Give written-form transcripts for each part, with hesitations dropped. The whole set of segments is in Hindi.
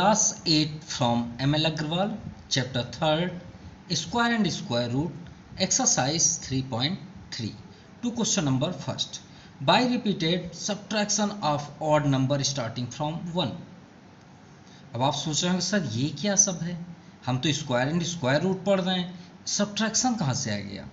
Class 8 from ML Agrawal, Chapter 3rd, Square and Square Root, Exercise 3.3. To question number first. By repeated subtraction of odd number starting from 1. अब आप सोच रहे होंगे सर ये क्या सब है, हम तो स्क्वायर एंड स्क्वायर रूट पढ़ रहे हैं, सब्ट्रैक्शन कहाँ से आ गया।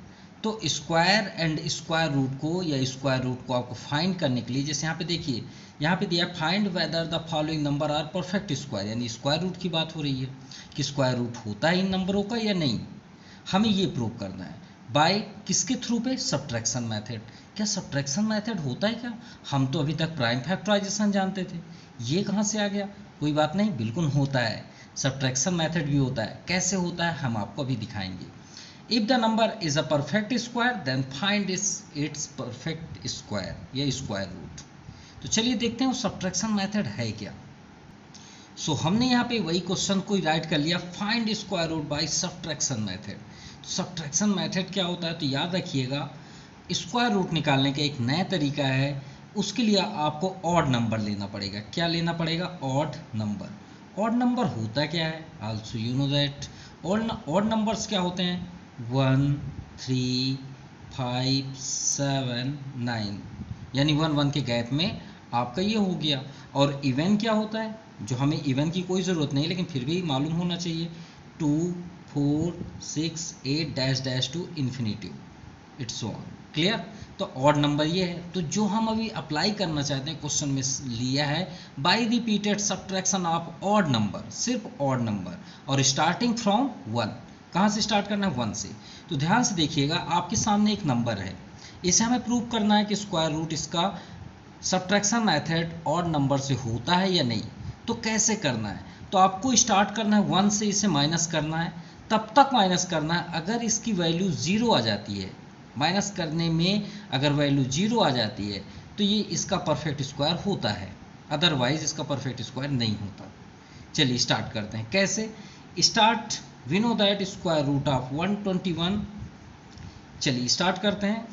तो स्क्वायर एंड स्क्वायर रूट को या स्क्वायर रूट को आपको फाइंड करने के लिए, जैसे यहाँ पे देखिए, यहाँ पे दिया find whether the following number are perfect square, यानी स्क्वायर रूट की बात हो रही है कि स्क्वायर रूट होता है इन नंबरों का या नहीं, हमें ये प्रूव करना है। बाय किसके थ्रू पे, सब्ट्रैक्शन मेथड। क्या सब्ट्रैक्शन मेथड होता है क्या, हम तो अभी तक प्राइम फैक्टराइजेशन जानते थे, ये कहाँ से आ गया। कोई बात नहीं, बिल्कुल होता है, सब्ट्रैक्शन मेथड भी होता है। कैसे होता है हम आपको अभी दिखाएंगे। If the number is a perfect square then find its perfect square या स्क्वायर रूट। तो चलिए देखते हैं वो सब्ट्रैक्शन मेथड है क्या। सो हमने यहाँ पे वही क्वेश्चन को राइट कर लिया, find square root by subtraction method. तो सब्ट्रैक्शन मेथड क्या होता है, तो याद रखिएगा स्क्वायर रूट निकालने का एक नया तरीका है। उसके लिए आपको ऑड नंबर लेना पड़ेगा। क्या लेना पड़ेगा, ऑड नंबर। ऑड नंबर होता क्या है, also you know that. Odd numbers क्या होते हैं, 1 3 5 7 9, यानी 1 1 के गैप में आपका ये हो गया। और इवन क्या होता है, जो हमें इवन की कोई ज़रूरत नहीं लेकिन फिर भी मालूम होना चाहिए, 2 4 6 8 dash dash to infinitive, it's on clear. तो ऑड नंबर ये है। तो जो हम अभी अप्लाई करना चाहते हैं क्वेश्चन में लिया है, by repeated subtraction of odd number, सिर्फ ऑड नंबर और स्टार्टिंग फ्रॉम 1। कहाँ से स्टार्ट करना है, 1 से। तो ध्यान से देखिएगा, आपके सामने एक नंबर है, इसे हमें प्रूव करना है कि स्क्वायर रूट इसका सब्ट्रैक्शन मेथड ऑड नंबर से होता है या नहीं। तो कैसे करना है, तो आपको स्टार्ट करना है 1 से, इसे माइनस करना है, तब तक माइनस करना है अगर इसकी वैल्यू 0 आ जाती है। माइनस करने में अगर वैल्यू 0 आ जाती है तो ये इसका परफेक्ट स्क्वायर होता है, अदरवाइज इसका परफेक्ट स्क्वायर नहीं होता। चलिए स्टार्ट करते हैं। कैसे start, we know that square root of 121। चलिए स्टार्ट करते हैं।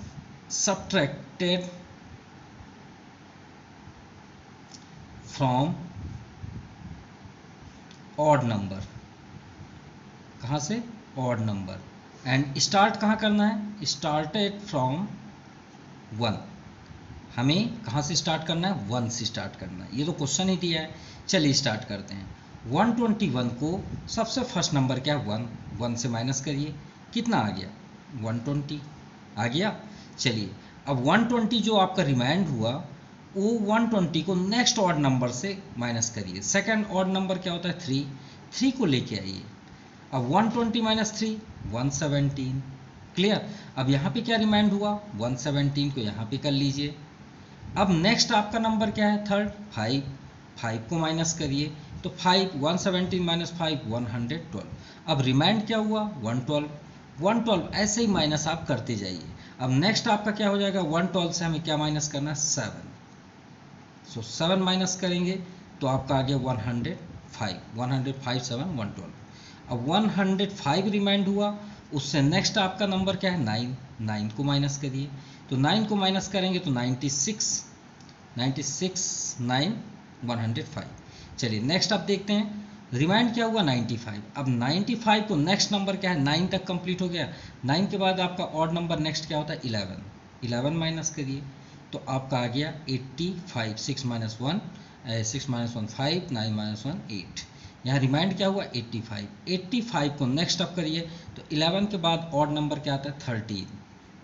सब्ट्रैक्टेड फ्रॉम ऑड नंबर, कहाँ से, ऑड नंबर। एंड स्टार्ट कहाँ करना है, स्टार्टेड फ्रॉम 1। हमें कहाँ से स्टार्ट करना है, 1 से स्टार्ट करना है, ये तो क्वेश्चन ही दिया है। चलिए स्टार्ट करते हैं। 121 को सबसे फर्स्ट नंबर क्या है, 1, 1 से माइनस करिए, कितना आ गया, 120 आ गया। चलिए अब 120 जो आपका रिमाइंड हुआ, वो 120 को नेक्स्ट ऑड नंबर से माइनस करिए। सेकंड ऑड नंबर क्या होता है, 3, 3 को लेके आइए। अब 120 माइनस 3 117, क्लियर। अब यहाँ पे क्या रिमाइंड हुआ, 117 को यहाँ पे कर लीजिए। अब नेक्स्ट आपका नंबर क्या है, थर्ड 5, 5 को माइनस करिए, तो 5 117 माइनस 5 112। अब रिमाइंड क्या हुआ, 112, 112 ऐसे ही माइनस आप करते जाइए। अब नेक्स्ट आपका क्या हो जाएगा, 112 से हमें क्या माइनस करना है, 7। सो 7 माइनस करेंगे तो आपका आ गया 105, 105 7 112। अब 105 रिमाइंड हुआ, उससे नेक्स्ट आपका नंबर क्या है, 9, 9 को माइनस करिए, तो 9 को माइनस करेंगे तो 96, 96 9 105। चलिए नेक्स्ट आप देखते हैं, रिमाइंड क्या हुआ, 95। अब 95 को नेक्स्ट नंबर क्या है, 9 तक कंप्लीट हो गया। 9 के बाद आपका ऑड नंबर नेक्स्ट क्या होता है, 11, 11 माइनस करिए तो आपका आ गया 85, 6 माइनस 1 6 माइनस 1 5, 9 माइनस 1 8। यहाँ रिमाइंड क्या हुआ, 85, 85 को नेक्स्ट अप करिए तो 11 के बाद ऑड नंबर क्या आता है, 13,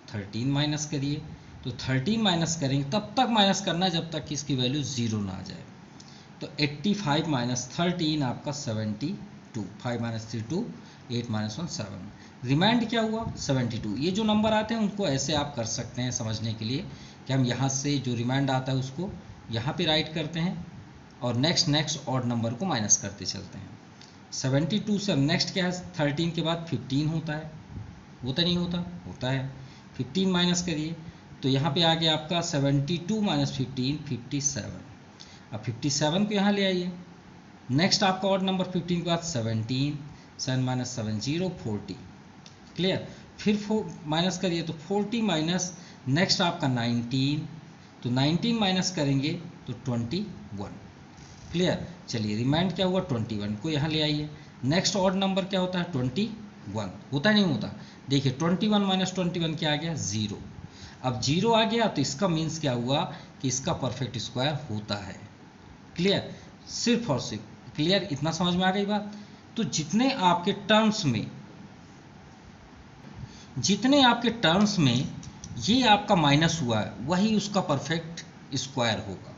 13 माइनस करिए, तो 13 माइनस करेंगे, तब तक माइनस करना है जब तक कि इसकी वैल्यू 0 ना आ जाए। तो 85 माइनस 13 आपका 72, 5 माइनस 3 2, 8 माइनस 1 7। रिमाइंड क्या हुआ, 72। ये जो नंबर आते हैं उनको ऐसे आप कर सकते हैं समझने के लिए कि हम यहाँ से जो रिमाइंड आता है उसको यहाँ पे राइट करते हैं और नेक्स्ट ऑड नंबर को माइनस करते चलते हैं। 72 से नेक्स्ट क्या है, 13 के बाद 15 होता है, होता नहीं होता, होता है। 15 माइनस करिए तो यहाँ पे आ गया आपका 72 माइनस 15 57। अब 57 को यहाँ ले आइए, नेक्स्ट आपका ऑड नंबर 15 के बाद 17, 7 माइनस 7 0 40, क्लियर। फिर माइनस करिए तो 40 माइनस नेक्स्ट आपका 19, तो 19 माइनस करेंगे तो 21। क्लियर। चलिए रिमाइंड क्या हुआ 21 को यहाँ ले आइए। नेक्स्ट ऑड नंबर क्या होता है 21, होता नहीं होता। देखिए 21 माइनस 21 क्या आ गया 0। अब 0 आ गया तो इसका मीन्स क्या हुआ कि इसका परफेक्ट स्क्वायर होता है। क्लियर, सिर्फ और सिर्फ क्लियर, इतना समझ में आ गई बात। तो जितने आपके टर्म्स में ये आपका माइनस हुआ है वही उसका परफेक्ट स्क्वायर होगा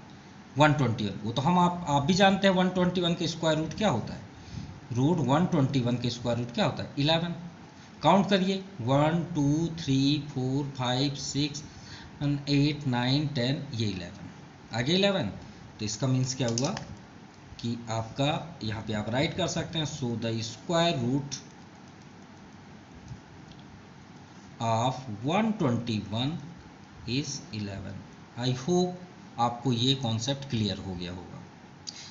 121। वो तो हम आप भी जानते हैं 121 के स्क्वायर रूट क्या होता है। रूट 121 के स्क्वायर रूट क्या होता है 11। काउंट करिए 1 2 3 4 5 6 8 9 10, ये 11 आगे 11। तो इसका मीन्स क्या हुआ कि आपका यहाँ पे आप राइट कर सकते हैं so the square root of 121 is 11। I hope आपको ये कॉन्सेप्ट क्लियर हो गया होगा।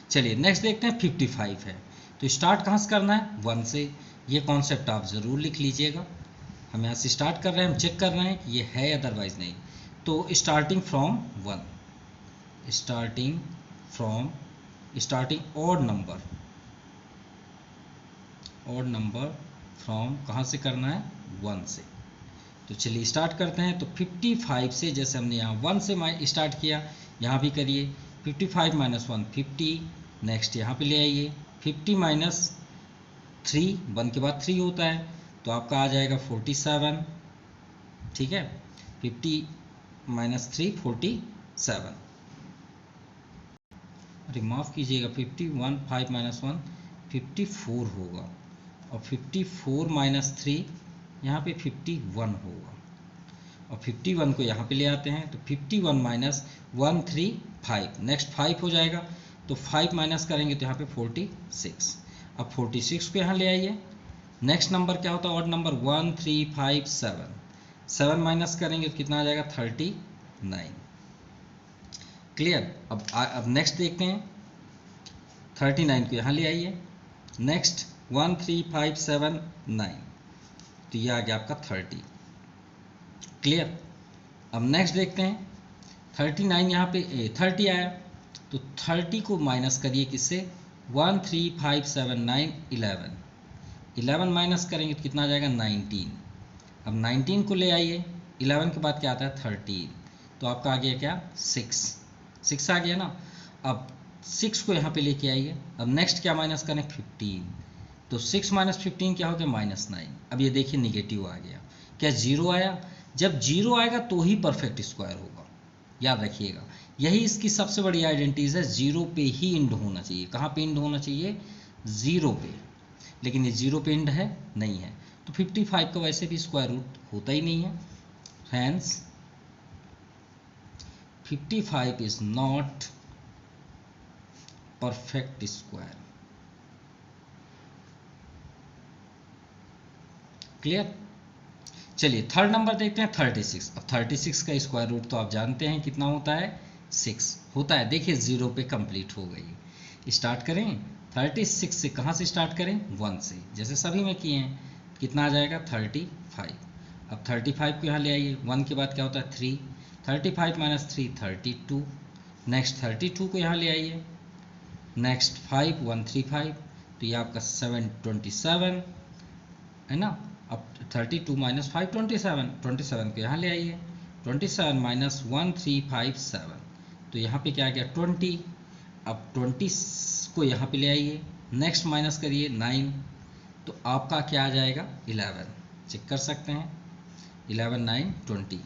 चलिए नेक्स्ट देखते हैं 55 है। तो स्टार्ट कहाँ से करना है 1 से। ये कॉन्सेप्ट आप ज़रूर लिख लीजिएगा। हम यहाँ से स्टार्ट कर रहे हैं, हम चेक कर रहे हैं कि ये है अदरवाइज नहीं। तो starting from 1, starting odd number from कहाँ से करना है 1 से। तो चलिए स्टार्ट करते हैं। तो 55 से जैसे हमने यहाँ 1 से स्टार्ट किया, यहाँ भी करिए 55 माइनस 1 50। नेक्स्ट यहाँ पे ले आइए 50 माइनस 3, 1 के बाद 3 होता है तो आपका आ जाएगा 47। ठीक है, 50 माइनस 3 47। अरे माफ़ कीजिएगा 51 5 माइनस 1 54 होगा, और 54 माइनस 3 यहाँ पे 51 होगा, और 51 को यहाँ पे ले आते हैं तो 51 माइनस 1 3 5, नेक्स्ट 5 हो जाएगा तो 5 माइनस करेंगे तो यहाँ पे 46। अब 46 को यहाँ ले आइए। नेक्स्ट नंबर क्या होता है ऑड नंबर 1 3 5 7, 7 माइनस करेंगे तो कितना आ जाएगा 39। क्लियर। अब नेक्स्ट देखते हैं 39 को यहाँ ले आइए। नेक्स्ट 1 3 5 7 9, तो ये आ गया आपका 30। क्लियर। अब नेक्स्ट देखते हैं 39 यहाँ पे 30 आया तो 30 को माइनस करिए किससे 1 3 5 7 9 11, 11 माइनस करेंगे तो कितना आ जाएगा 19। अब 19 को ले आइए, 11 के बाद क्या आता है 13, तो आपका आ गया क्या 6 आ गया ना। अब 6 को यहाँ पे लेके आइए। अब नेक्स्ट क्या माइनस करें 15, तो 6 माइनस 15 क्या हो गया -9। अब ये देखिए निगेटिव आ गया, क्या 0 आया। जब 0 आएगा तो ही परफेक्ट स्क्वायर होगा, याद रखिएगा। यही इसकी सबसे बड़ी आइडेंटिटीज है, 0 पे ही इंड होना चाहिए। कहाँ पे इंड होना चाहिए 0 पे, लेकिन ये 0 पे इंड है नहीं है। तो 55 का वैसे भी स्क्वायर रूट होता ही नहीं है। Hence 55 is not perfect square. Clear. चलिए थर्ड नंबर देखते हैं 36। अब 36 का स्क्वायर रूट तो आप जानते हैं कितना होता है 6 होता है। देखिए 0 पे कंप्लीट हो गई। स्टार्ट करें 36 से, कहाँ से स्टार्ट करें 1 से, जैसे सभी में किए हैं। कितना आ जाएगा 35। अब 35 को यहाँ ले आइए, 1 के बाद क्या होता है 3, 35 माइनस 3 32। नेक्स्ट 32 को यहाँ ले आइए। नेक्स्ट 5 1 3 5, तो ये आपका 727 है ना। अब 32 माइनस 5 27 को यहाँ ले आइए। 27 माइनस 1 3 5 7, तो यहाँ पे क्या आ गया 20। अब 20 को यहाँ पे ले आइए। नेक्स्ट माइनस करिए 9, तो आपका क्या आ जाएगा 11। चेक कर सकते हैं 11 9 20।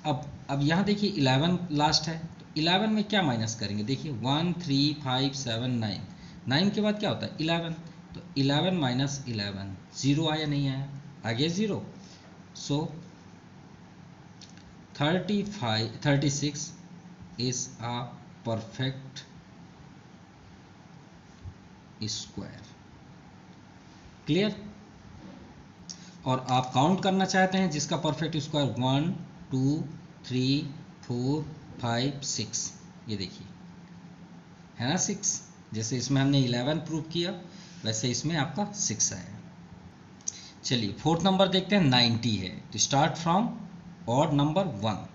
अब यहाँ देखिए 11 लास्ट है, तो 11 में क्या माइनस करेंगे। देखिए 1 3 5 7 9, 9 के बाद क्या होता है 11, तो 11 माइनस 11 0 आया नहीं आया, आ गया 0। सो 36 is a perfect square. Clear. और आप काउंट करना चाहते हैं जिसका परफेक्ट स्क्वायर 1 2 3 4 5 6, ये देखिए है ना 6। जैसे इसमें हमने 11 प्रूव किया वैसे इसमें आपका 6 आया। चलिए फोर्थ नंबर देखते हैं 90 है। तो स्टार्ट फ्रॉम ऑड नंबर 1,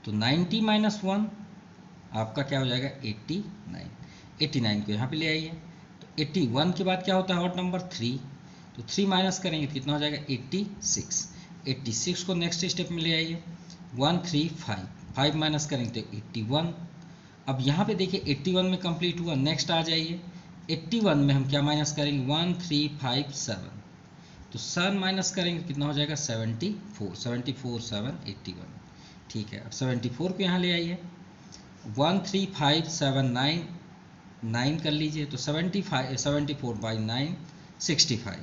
तो 90 माइनस 1 आपका क्या हो जाएगा 89। 89 को यहाँ पे ले आइए। तो 81 के बाद क्या होता है ऑड नंबर 3, तो 3 माइनस करेंगे तो कितना हो जाएगा 86। 86 को नेक्स्ट स्टेप में ले आइए 135, 5 माइनस करेंगे तो 81। अब यहाँ पे देखिए 81 में कंप्लीट हुआ, नेक्स्ट आ जाइए 81 में हम क्या माइनस करेंगे 1357, तो 7 माइनस करेंगे कितना हो जाएगा 74, 74 7 81। ठीक है, अब 74 को यहाँ ले आइए 13579 9 कर लीजिए, तो 74 बाई 9 65।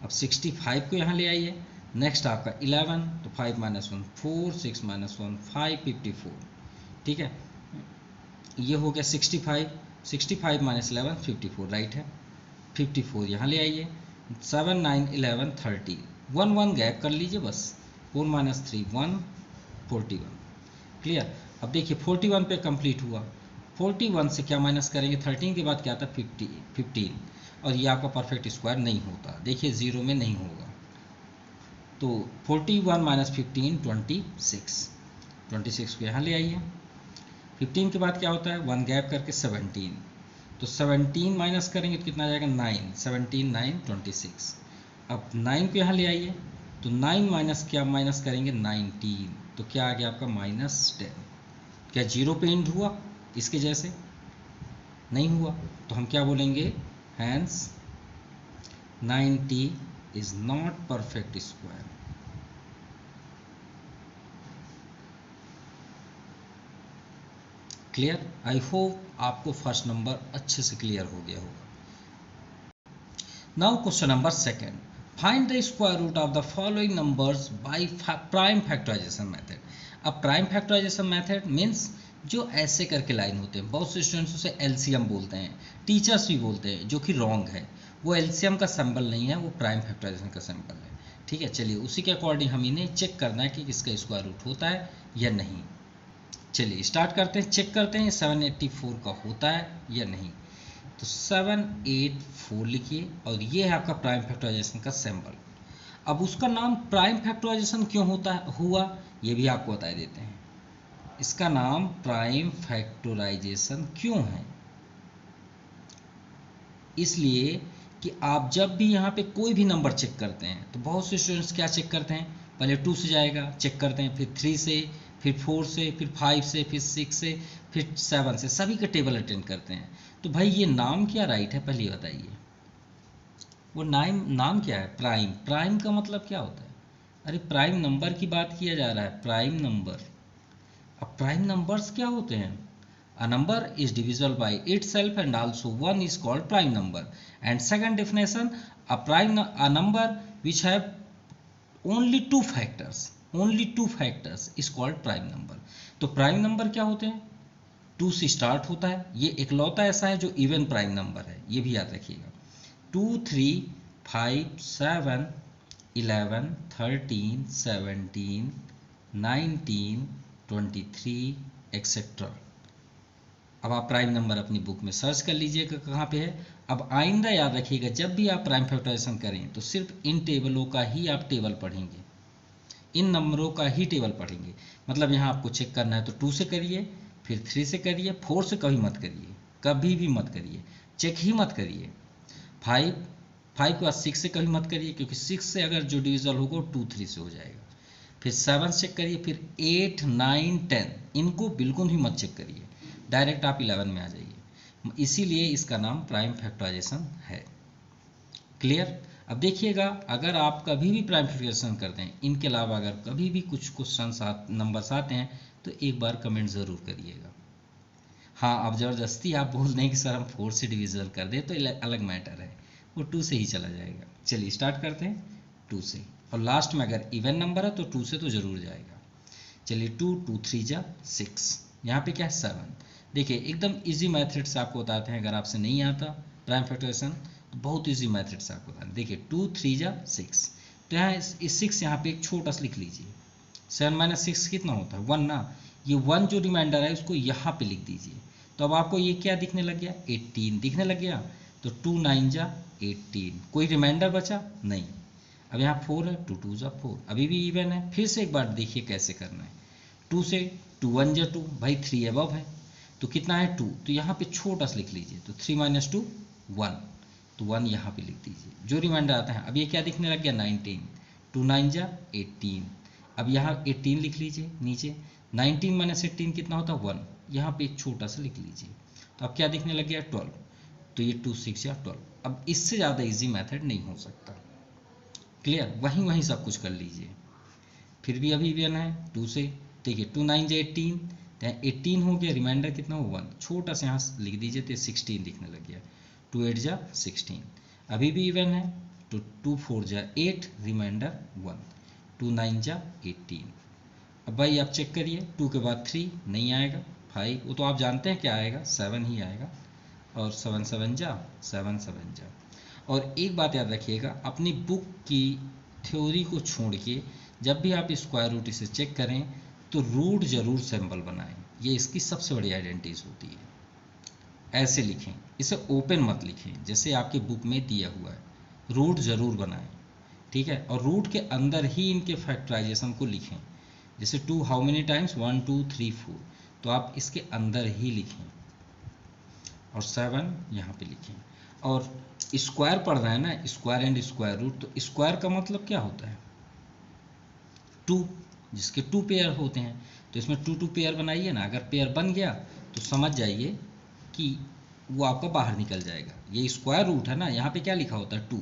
अब 65 को यहाँ ले आइए, नेक्स्ट आपका 11, तो 5 माइनस 1 4, 6 माइनस 1 5 54। ठीक है, ये हो गया 65, 65 माइनस 11 54 राइट है। 54 यहाँ ले आइए 7 9 11 30, 1 1 गैप कर लीजिए बस, 4 माइनस 3 1 41। क्लियर। अब देखिए 41 पे कंप्लीट हुआ, 41 से क्या माइनस करेंगे 13 के बाद क्या आता है 15, और ये आपका परफेक्ट स्क्वायर नहीं होता, देखिए जीरो में नहीं होगा। तो 41 माइनस 15 26, 26 को यहाँ ले आइए। 15 के बाद क्या होता है 1 गैप करके 17, तो 17 माइनस करेंगे तो कितना आ जाएगा 9, 17 9 26। अब 9 को यहाँ ले आइए, तो 9 माइनस क्या माइनस करेंगे 19, तो क्या आ गया आपका -10। क्या जीरो पे एंड हुआ इसके जैसे? नहीं हुआ, तो हम क्या बोलेंगे hence 90 is not perfect square. Clear. I hope आपको फर्स्ट नंबर अच्छे से क्लियर हो गया होगा। Now question number second, find the square root of the following numbers by prime factorisation method. अब प्राइम फैक्टराइजेशन मेथड मीन्स जो ऐसे करके लाइन होते हैं, बहुत से स्टूडेंट्स उसे एलसीएम बोलते हैं, टीचर्स भी बोलते हैं, जो कि रॉन्ग है। वो एलसीएम का सिंबल नहीं है, वो प्राइम फैक्टराइजेशन का सिंबल है। ठीक है, चलिए उसी के अकॉर्डिंग हम इन्हें चेक करना है कि इसका स्क्वायर रूट होता है या नहीं। चलिए स्टार्ट करते हैं, चेक करते हैं 784 का होता है या नहीं। तो 784 लिखिए, और ये है आपका प्राइम फैक्टराइजेशन का सिंबल। अब उसका नाम प्राइम फैक्टराइजेशन क्यों होता है हुआ, ये भी आपको बता देते हैं। इसका नाम प्राइम फैक्टराइजेशन क्यों है, इसलिए कि आप जब भी यहाँ पे कोई भी नंबर चेक करते हैं तो बहुत से स्टूडेंट्स क्या चेक करते हैं, पहले 2 से जाएगा चेक करते हैं, फिर 3 से, फिर 4 से, फिर 5 से, फिर 6 से, फिर 7 से, सभी का टेबल अटेंड करते हैं। तो भाई ये नाम क्या राइट है पहले बताइए, वो नाम क्या है प्राइम। प्राइम का मतलब क्या होता है? अरे प्राइम नंबर की बात किया जा रहा है, प्राइम नंबर। अब प्राइम नंबर्स क्या होते हैं? A number is divisible by itself and also one is called prime number. And second definition, a number which have only two factors is called prime number. तो प्राइम नंबर क्या होते हैं? 2 से स्टार्ट होता है, ये इकलौता ऐसा है जो इवन प्राइम नंबर है, ये भी याद रखिएगा। 2 3 5 7 11 13 17 19 23 एक्सेट्रा। अब आप प्राइम नंबर अपनी बुक में सर्च कर लीजिएगा कहाँ पे है। अब आइंदा याद रखिएगा जब भी आप प्राइम फैक्टराइजेशन करें तो सिर्फ इन टेबलों का ही आप टेबल पढ़ेंगे, इन नंबरों का ही टेबल पढ़ेंगे। मतलब यहाँ आपको चेक करना है तो 2 से करिए, फिर 3 से करिए, 4 से कभी मत करिए, कभी भी मत करिए, चेक ही मत करिए। 5 के बाद 6 से कभी मत करिए, क्योंकि 6 से अगर जो डिविजल होगा वो 2 3 से हो जाएगा। फिर 7 चेक करिए, फिर 8 9 10 इनको बिल्कुल भी मत चेक करिए, डायरेक्ट आप 11 में आ जाइए। इसीलिए इसका नाम प्राइम फैक्टराइजेशन है। क्लियर। अब देखिएगा अगर आप कभी भी प्राइम फैक्टराइजेशन करते हैं, इनके अलावा अगर कभी भी कुछ क्वेश्चन नंबर्स आते हैं तो एक बार कमेंट ज़रूर करिएगा। हाँ, अब ज़बरदस्ती आप बोल दें कि सर हम 4 से डिविजल कर दें तो अलग मैटर है, वो 2 से ही चला जाएगा। चलिए स्टार्ट करते हैं 2 से, और लास्ट में अगर इवन नंबर है तो 2 से तो ज़रूर जाएगा। चलिए 2 2 3 जा 6, यहाँ पे क्या है 7। देखिए एकदम इजी मेथड से आपको बताते हैं, अगर आपसे नहीं आता प्राइम फैक्टराइजेशन तो बहुत इजी मेथड से आपको बताते हैं। देखिए 2 3 जा 6, तो यहाँ इस 6 यहाँ पे एक छोटा सा लिख लीजिए। 7 माइनस 6 कितना होता है 1 ना, ये 1 जो रिमाइंडर है उसको यहाँ पे लिख दीजिए। तो अब आपको ये क्या दिखने लग गया 18 दिखने लग गया। तो 2 9 जा 18, कोई रिमाइंडर बचा नहीं। अब यहाँ 4 है, 2 2 जा 4, अभी भी इवन है। फिर से एक बार देखिए कैसे करना है। 2 से 2 1 जा 2, भाई 3 अबव है, तो कितना है 2, तो यहाँ पे छोटा सा लिख लीजिए, तो 3 - 2 1, तो 1 यहाँ पे लिख दीजिए। जो रिमाइंडर आता है, अब ये क्या दिखने लग गया 19, 2 9 जा 18, अब यहाँ 18 लिख लीजिए नीचे, 19 - 18 कितना होता है 1, यहाँ पे एक छोटा सा लिख लीजिए, तो अब क्या दिखने लग गया 12, तो ये 2 6 या 12। अब इससे ज़्यादा इजी मेथड नहीं हो सकता। क्लियर, वहीं वहीं सब कुछ कर लीजिए। फिर भी अभी इवन है 2 से, देखिए 2 9 जा 18, तो 18 हो गया, रिमाइंडर कितना हो 1, छोटा सा यहाँ लिख दीजिए तो 16 दिखने लग गया, 2 8 जा 16, अभी भी इवन है, तो 2 4 जा 8, रिमाइंडर 1, 2 9 जा 18। अब भाई आप चेक करिए, 2 के बाद 3 नहीं आएगा, 5 वो तो आप जानते हैं क्या आएगा, 7 ही आएगा, और 7 7 जा 7 7 जा। और एक बात याद रखिएगा, अपनी बुक की थ्योरी को छोड़ के जब भी आप स्क्वायर रूट इसे चेक करें तो रूट जरूर सिंबल बनाएं, ये इसकी सबसे बड़ी आइडेंटिटी होती है। ऐसे लिखें, इसे ओपन मत लिखें जैसे आपके बुक में दिया हुआ है, रूट जरूर बनाएं, ठीक है। और रूट के अंदर ही इनके फैक्टराइजेशन को लिखें, जैसे 2 हाउ मेनी टाइम्स 1 2 3 4, तो आप इसके अंदर ही लिखें, और 7 यहाँ पे लिखें। और स्क्वायर पढ़ रहे हैं ना, स्क्वायर एंड स्क्वायर रूट, तो स्क्वायर का मतलब क्या होता है 2, जिसके 2 पेयर होते हैं, तो इसमें 2 2 पेयर बनाइए ना, अगर पेयर बन गया तो समझ जाइए कि वो आपका बाहर निकल जाएगा। ये स्क्वायर रूट है ना, यहाँ पे क्या लिखा होता है 2,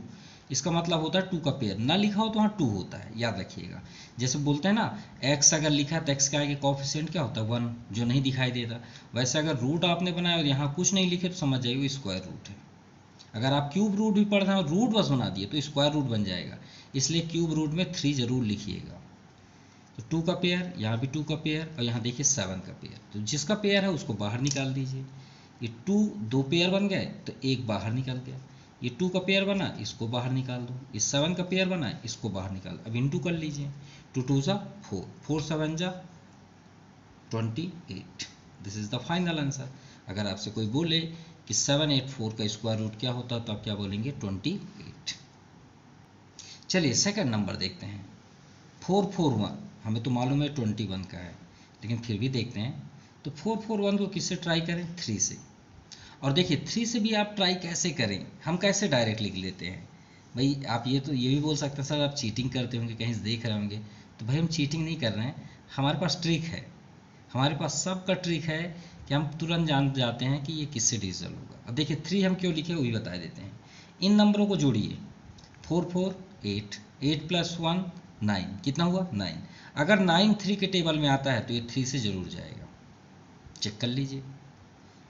इसका मतलब होता है 2 का पेयर, ना लिखा हो तो वहाँ 2 होता है, याद रखिएगा। जैसे बोलते हैं ना x अगर लिखा है तो x के आगे कोएफिशिएंट क्या होता है 1, जो नहीं दिखाई देता। वैसे अगर रूट आपने बनाया और यहाँ कुछ नहीं लिखे तो समझ जाइए वो स्क्वायर रूट है। अगर आप क्यूब रूट भी पढ़ रहे हैं और रूट बस बना दिए तो स्क्वायर रूट बन जाएगा, इसलिए क्यूब रूट में 3 जरूर लिखिएगा। तो 2 का पेयर, यहाँ भी 2 का पेयर, और यहाँ देखिए 7 का पेयर, तो जिसका पेयर है उसको बाहर निकाल दीजिए। ये 2 2 पेयर बन गए तो एक बाहर निकल गया, ये 2 का पेयर बना इसको बाहर निकाल दो, ये 7 का पेयर बना इसको बाहर निकाल, अब इंटू कर लीजिए, 2 2 जा 4, 4 7 जा 28, this is the final answer. अगर आपसे कोई बोले कि 784 का स्क्वायर रूट क्या होता है तो आप क्या बोलेंगे 28। चलिए सेकंड नंबर देखते हैं, 441, हमें तो मालूम है 21 का है, लेकिन फिर भी देखते हैं। तो 441 को किससे ट्राई करें 3 से, और देखिए 3 से भी आप ट्राई कैसे करें, हम कैसे डायरेक्ट लिख लेते हैं भाई। आप ये भी बोल सकते हैं सर आप चीटिंग करते होंगे, कहीं से देख रहे होंगे, तो भाई हम चीटिंग नहीं कर रहे हैं, हमारे पास ट्रिक है, हमारे पास सबका ट्रिक है कि हम तुरंत जान जाते हैं कि ये किससे डिविजल होगा। अब देखिए 3 हम क्यों लिखे वो भी बता देते हैं। इन नंबरों को जोड़िए, 4 4 8, 8 + 1 9, कितना हुआ 9। अगर 9 3 के टेबल में आता है तो ये 3 से जरूर जाएगा, चेक कर लीजिए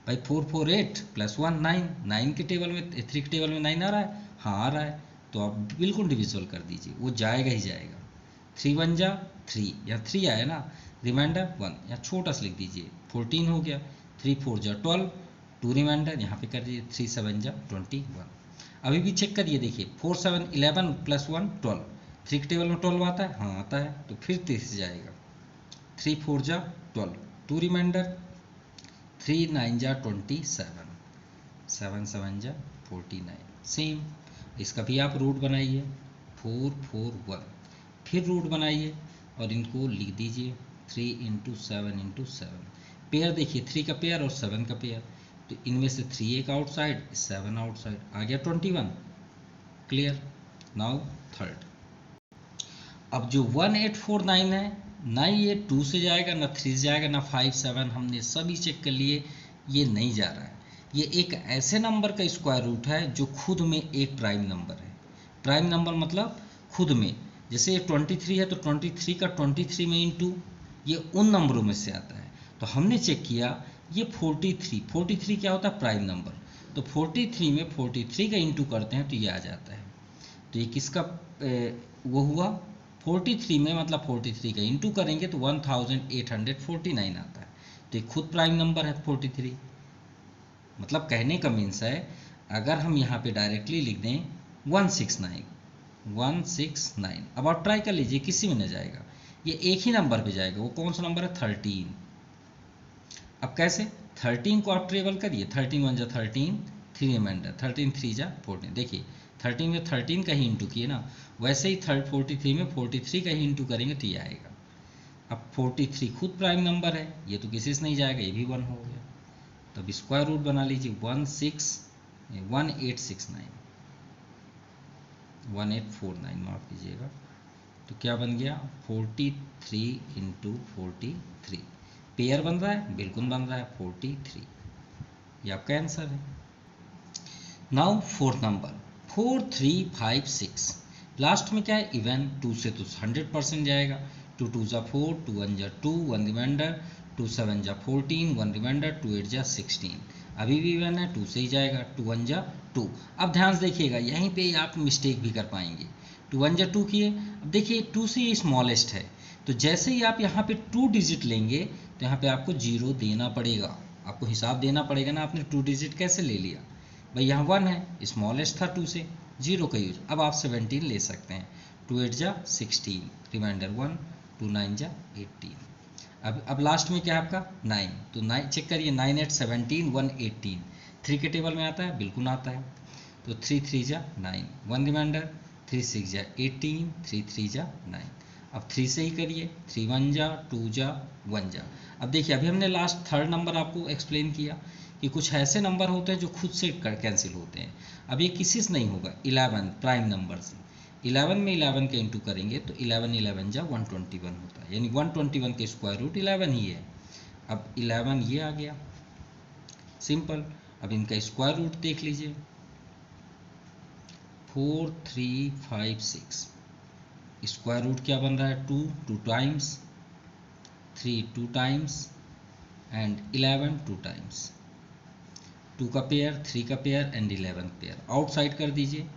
भाई। 4 4 8 + 1 9, 9 के टेबल में 3 के टेबल में 9 आ रहा है, हाँ आ रहा है, तो आप बिल्कुल डिविजल कर दीजिए, वो जाएगा ही जाएगा। 3 1 जा 3, यहाँ 3 आया ना, रिमाइंडर 1, यहाँ छोटा सा लिख दीजिए, 14 हो गया, 3 4 जा 12, 2 रिमाइंडर यहाँ पे कर दीजिए, 3 7 जा 21। अभी भी चेक करिए, देखिए 4 7 11 + 1 12, 3 के टेबल में 12 आता है, हाँ आता है, तो फिर 3 से जाएगा, 3 4 जा 12, 2 रिमाइंडर, 3 9 जा 27, 7 7 जा 49। सेम इसका भी आप रूट बनाइए, 4 4 1, फिर रूट बनाइए और इनको लिख दीजिए 3 × 7 × 7। पेयर देखिए 3 का पेयर और 7 का पेयर, तो इनमें से 3 एक आउटसाइड 7 आउटसाइड, आ गया 21। Clear, now third. अब जो 1849 है ना, ये 2 से जाएगा ना 3 से जाएगा ना 5 7, हमने सभी चेक कर लिए, ये नहीं जा रहा है। ये एक ऐसे नंबर का स्क्वायर रूट है जो खुद में एक प्राइम नंबर है। प्राइम नंबर मतलब खुद में, जैसे ये 23 है तो 23 का 23 में इंटू, ये उन नंबरों में से आता है। तो हमने चेक किया ये 43 क्या होता है प्राइम नंबर, तो 43 में 43 का इंटू करते हैं तो ये आ जाता है। तो ये किसका वो हुआ 43 में, मतलब 43 का इंटू करेंगे तो 1849 आता है, तो ये खुद प्राइम नंबर है 43। मतलब कहने का मीन्स है, अगर हम यहाँ पे डायरेक्टली लिख दें 169, अब आप ट्राई कर लीजिए किसी में न जाएगा, ये एक ही नंबर पे जाएगा, वो कौन सा नंबर है 13। अब कैसे 13 को आप ट्रेवल करिए, 13 1 जा 13, 3 रिमाइंडर 13 3 जा 14, देखिए 13 में 13 का ही इंटू किए ना, वैसे ही 43 में 43 का ही इंटू करेंगे तो ये आएगा। अब 43 खुद प्राइम नंबर है, ये तो किसी से नहीं जाएगा, ये भी 1 हो गया। तो अब स्क्वायर रूट बना लीजिए 1849 माफ कीजिएगा। तो क्या बन गया 43 इंटू 43। पेयर बन रहा है, बिल्कुल बन रहा है 43। ये आपका आंसर है। Now fourth number 4356। लास्ट में क्या है इवन, 2 से तो 100% जाएगा। 2 2 जा 4, 2 1 जा 2, 1 रिमाइंडर, 2 7 जा 14, 1 रिमाइंडर, 2 8 जा 16। अभी भी इवन है, 2 से ही जाएगा, 2 1 जा 2। अब ध्यान से देखिएगा, यहीं पे आप मिस्टेक भी कर पाएंगे। 2 1 जा 2 किए, अब देखिए 2 से ये स्मॉलेस्ट है, तो जैसे ही आप यहाँ पे 2 डिजिट लेंगे तो यहाँ पे आपको 0 देना पड़ेगा। आपको हिसाब देना पड़ेगा ना, आपने 2 डिजिट कैसे ले लिया भाई, यहाँ 1 है, स्मॉलेस्ट था 2 से, 0 का यूज। अब आप 17 ले सकते हैं। 2 8 जा 16, रिमाइंडर 1, 2 9 जा 18। अब लास्ट में क्या है आपका 9, तो 9 चेक करिए, 9 8 17, 1 18। 3 के टेबल में आता है, बिल्कुल आता है। तो 3 3 जा 9, 1 रिमाइंडर, 3 6 जा 18, 3 3 जा 9। अब 3 से ही करिए, 3 1 जा 2 जा 1 जा। अब देखिए, अभी हमने लास्ट थर्ड नंबर आपको एक्सप्लेन किया कि कुछ ऐसे नंबर होते हैं जो खुद से कैंसिल होते हैं। अब ये किसी से नहीं होगा, 11 प्राइम नंबर से। 11 में 11 के इंटू करेंगे तो 11 11 जा 121 होता है, यानी 121 के स्क्वायर रूट 11 ही है। अब 11 ये आ गया, सिंपल। अब इनका स्क्वायर रूट देख लीजिए, 4356। स्क्वायर रूट क्या बन रहा है 2 2 टाइम्स, 3 2 टाइम्स एंड 11 2 टाइम्स। 2 का पेयर, 3 का पेयर एंड 11 पेयर। आउटसाइड कर दीजिए,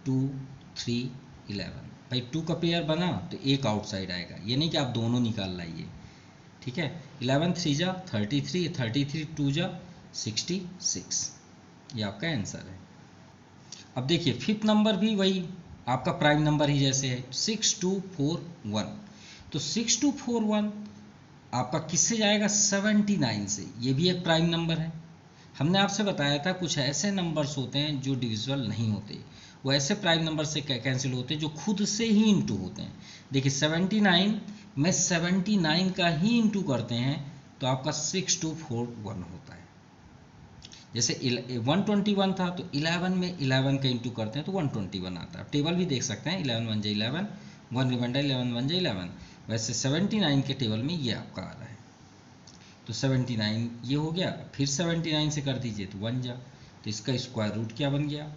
2 3 11। भाई 2 का पेयर बना तो एक आउटसाइड आएगा, ये नहीं कि आप दोनों निकाल लाइए, ठीक है। 11 3 जा 33, 33 2 जा 66। ये आपका आंसर है। अब देखिए फिफ्थ नंबर भी वही आपका प्राइम नंबर ही जैसे है, 6241। तो 6241 आपका किससे जाएगा 79 से, ये भी एक प्राइम नंबर है। हमने आपसे बताया था कुछ ऐसे नंबर्स होते हैं जो डिविजिबल नहीं होते, वो ऐसे प्राइम नंबर से कैंसिल होते हैं जो खुद से ही इंटू होते हैं। देखिए 79 में 79 का ही इंटू करते हैं तो आपका 6241 होता है। जैसे 121 था तो 11 में 11 का इंटू करते हैं तो 121 आता है। टेबल भी देख सकते हैं, 11 1 जा 11, 1 रिमाइंडर, 11 1 जा 11। वैसे 79 के टेबल में ये आपका आ रहा है, तो 79 ये हो गया। फिर 79 से कर दीजिए तो 1 जा, तो इसका स्क्वायर रूट क्या बन गया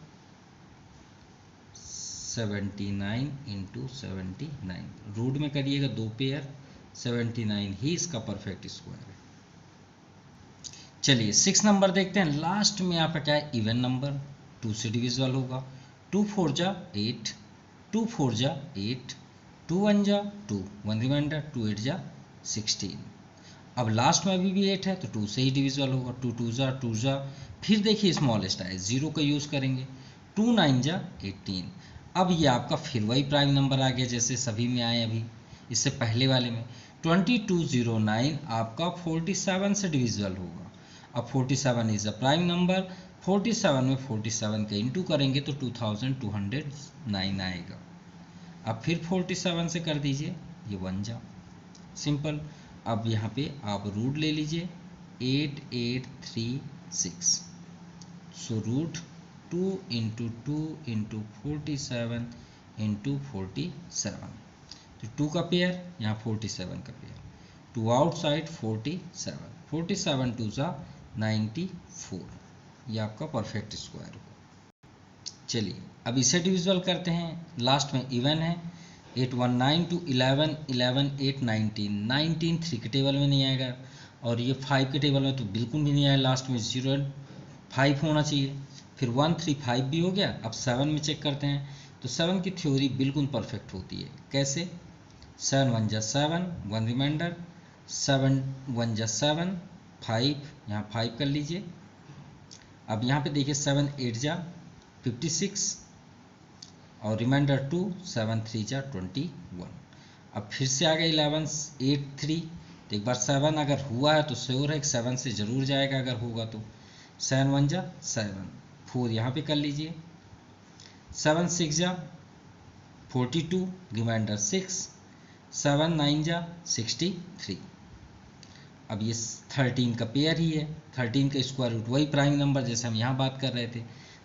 79 इंटू 79। रूट में करिएगा 2 पेयर, 79 ही इसका परफेक्ट स्क्वायर है। चलिए 6 नंबर देखते हैं। लास्ट में आपका क्या है इवन नंबर, 2 से डिविजिबल होगा। 2 4 जा 8, 2 4 जा 8, 2 1 जा 2, 1 रिमाइंडर, 2 8 जा 16। अब लास्ट में अभी भी 8 है तो 2 से ही डिविजिबल होगा। 2 2 जा 2 जा, फिर देखिए स्मॉलेस्ट है, 0 का यूज़ करेंगे। 2 9 जा 18। अब ये आपका फिर वही प्राइम नंबर आ गया जैसे सभी में आए अभी, इससे पहले वाले में 2209 आपका 47 से डिविजिबल होगा। अब 47 इज़ अ प्राइम नंबर, 47 में 47 का इंटू करेंगे तो 2209 आएगा। अब फिर 47 से कर दीजिए, ये 1 जा, सिंपल। अब यहाँ पे आप रूट ले लीजिए 8836। So root 2 into 2 into 47 into 47। तो 2 का पेयर, यहाँ 47 का पेयर, 2 आउटसाइड 47, 47 2 जा 94। ये आपका परफेक्ट स्क्वायर होगा। चलिए अब इसे डिविजिबल करते हैं। लास्ट में इवन है, 819 टू 11, 11 8 19, 19 3 के टेबल में नहीं आएगा, और ये 5 के टेबल में तो बिल्कुल भी नहीं आया। लास्ट में 0 5 होना चाहिए। फिर 1 3 5 भी हो गया। अब 7 में चेक करते हैं, तो 7 की थ्योरी बिल्कुल परफेक्ट होती है। कैसे, 7 1 जा 7, 1 रिमाइंडर, 7 1 जा 7, 5, यहाँ 5 कर लीजिए। अब यहाँ पे देखिए 7 8 जा 56 और रिमाइंडर 2, 7 3 जा 21। अब फिर से आ गया 11 8 3, तो एक बार 7 अगर हुआ है तो श्योर है कि 7 से ज़रूर जाएगा अगर होगा तो। 7 1 जा 7, 4 यहाँ पे कर लीजिए, 7 6 जा 42, रिमाइंडर 6, 7 9 जा 63। अब ये 13 का पेयर ही है, 13 का स्क्वायर रूट वही प्राइम नंबर जैसे हम यहाँ बात कर रहे थे।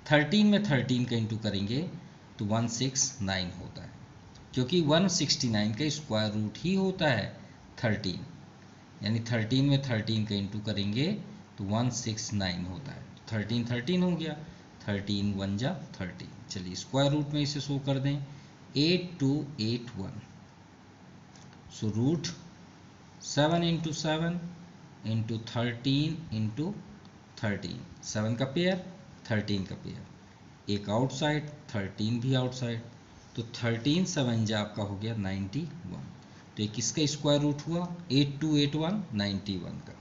13 में 13 का इंटू करेंगे तो 169 होता है, क्योंकि 169 का स्क्वायर रूट ही होता है 13, यानी 13 में 13 का इंटू करेंगे तो 169 होता है। 13 13 हो गया, 13 1 जा 13। चलिए स्क्वायर रूट में इसे शो कर दें, 8281। So root 7 into 7 into 13 into 13, 7 का पेयर 13 का पेयर, एक आउटसाइड 13 भी आउटसाइड, तो 13 7 जा आपका हो गया 91। तो ये किसका स्क्वायर रूट हुआ? 8281 91 का।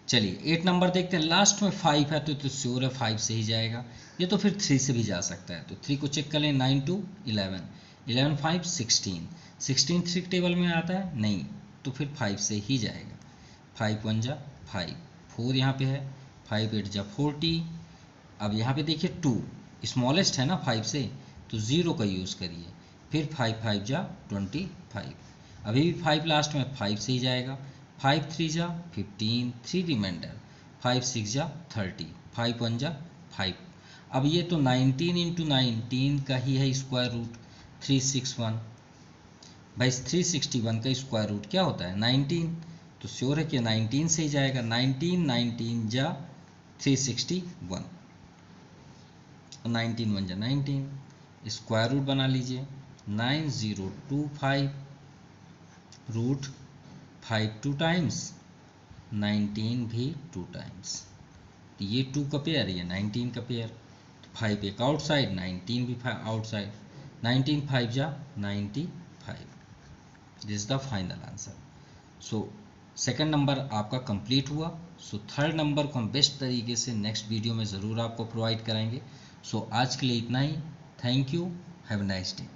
चलिए 8 नंबर देखते हैं, लास्ट में 5 है तो श्योर है 5 से ही जाएगा। ये तो फिर 3 से भी जा सकता है, तो 3 को चेक कर लें, 9 2 11, 11 5 16, 16 3 टेबल में आता है नहीं, तो फिर 5 से ही जाएगा। 5 1 जा 5, 4 यहाँ पे है, 5 8 जा 40। अब यहाँ पे देखिए 2 स्मॉलेस्ट है ना 5 से, तो 0 का यूज़ करिए, फिर 5 5 जा 25, अभी भी 5 लास्ट में 5 से ही जाएगा। 5 3 जा 15, 3 रिमाइंडर, 5 6 जा 30, 5 1 जा 5। अब ये तो 19 इंटू 19 का ही है स्क्वायर रूट, 361। भाई 361 का स्क्वायर रूट क्या होता है? 19, तो श्योर है कि 19 से ही जाएगा। 19 19 जा 361, 19 1 जा 19, स्क्वायर रूट बना लीजिए, 9025 रूट 5 2 टाइम्स, 19 भी 2 टाइम्स, तो ये 2 का पेयर, ये 19 का पेयर, तो 5 एक आउटसाइड, 19 भी आउटसाइड, 19 5 जा 95। This is the final answer. So second number आपका कंप्लीट हुआ। सो थर्ड नंबर को हम बेस्ट तरीके से नेक्स्ट वीडियो में ज़रूर आपको प्रोवाइड कराएंगे। सो आज के लिए इतना ही। Thank you, have a nice day.